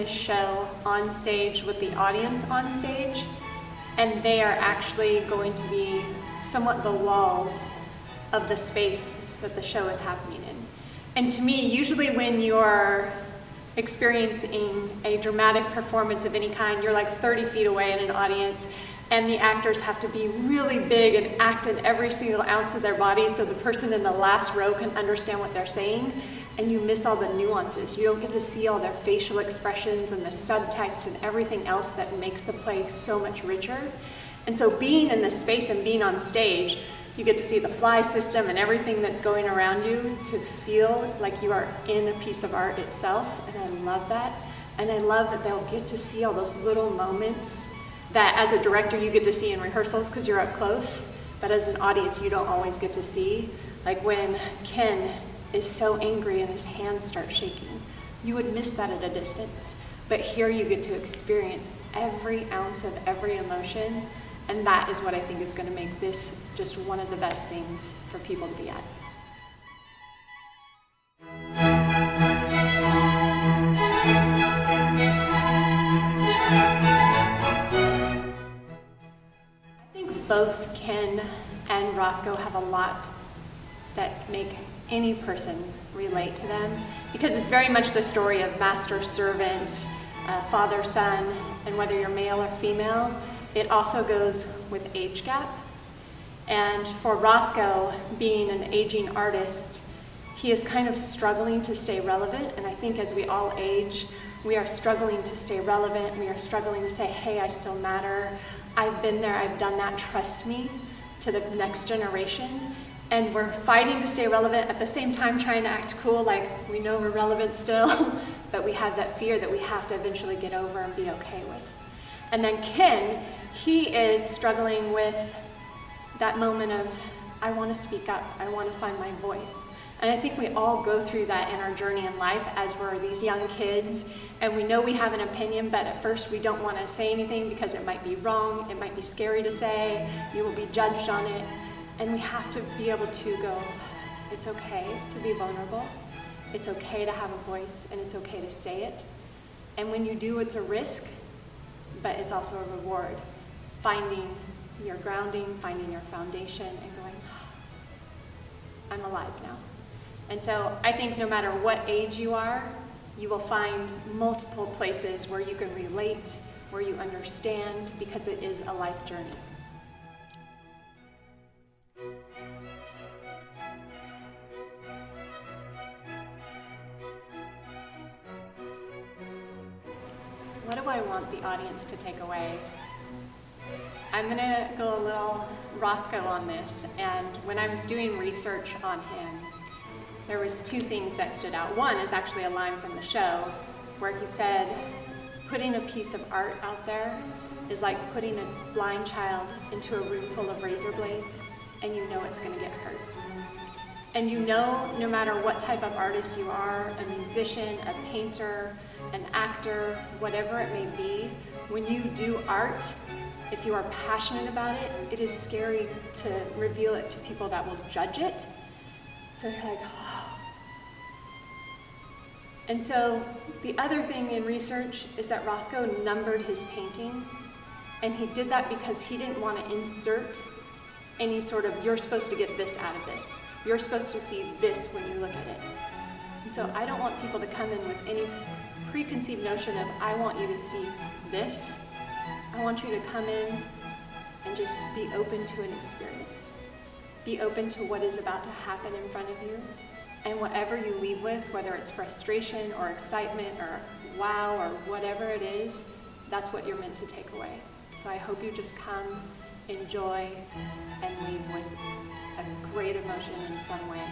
this show on stage with the audience on stage, and they are actually going to be somewhat the walls of the space that the show is happening in. And to me, usually when you're experiencing a dramatic performance of any kind, you're like 30 feet away in an audience, and the actors have to be really big and act in every single ounce of their body so the person in the last row can understand what they're saying, and you miss all the nuances. You don't get to see all their facial expressions and the subtext and everything else that makes the play so much richer. And so being in this space and being on stage, you get to see the fly system and everything that's going around you to feel like you are in a piece of art itself, and I love that. And I love that they'll get to see all those little moments that as a director you get to see in rehearsals because you're up close, but as an audience you don't always get to see. Like when Ken is so angry and his hands start shaking, you would miss that at a distance. But here you get to experience every ounce of every emotion, and that is what I think is going to make this just one of the best things for people to be at. Both Ken and Rothko have a lot that make any person relate to them, because it's very much the story of master-servant, father-son, and whether you're male or female. It also goes with age gap. And for Rothko, being an aging artist, he is kind of struggling to stay relevant, and I think as we all age, we are struggling to stay relevant. We are struggling to say, hey, I still matter. I've been there, I've done that, trust me, to the next generation. And we're fighting to stay relevant at the same time trying to act cool, like we know we're relevant still, but we have that fear that we have to eventually get over and be okay with. And then Ken, he is struggling with that moment of, I want to speak up, I want to find my voice. And I think we all go through that in our journey in life as we're these young kids, and we know we have an opinion, but at first we don't want to say anything because it might be wrong, it might be scary to say, you will be judged on it, and we have to be able to go, it's okay to be vulnerable, it's okay to have a voice, and it's okay to say it. And when you do, it's a risk, but it's also a reward. Finding your grounding, finding your foundation, and going, I'm alive now. And so I think no matter what age you are, you will find multiple places where you can relate, where you understand, because it is a life journey. What do I want the audience to take away? I'm going to go a little Rothko on this, and when I was doing research on him, there was two things that stood out. One is actually a line from the show where he said, putting a piece of art out there is like putting a blind child into a room full of razor blades, and you know it's going to get hurt. And you know, no matter what type of artist you are, a musician, a painter, an actor, whatever it may be, when you do art, if you are passionate about it, it is scary to reveal it to people that will judge it. So you're like, oh. And so the other thing in research is that Rothko numbered his paintings, and he did that because he didn't want to insert any sort of, you're supposed to get this out of this. You're supposed to see this when you look at it. And so I don't want people to come in with any preconceived notion of, I want you to see this. I want you to come in and just be open to an experience. Be open to what is about to happen in front of you, and whatever you leave with, whether it's frustration or excitement or wow or whatever it is, that's what you're meant to take away. So I hope you just come, enjoy, and leave with a great emotion in some way.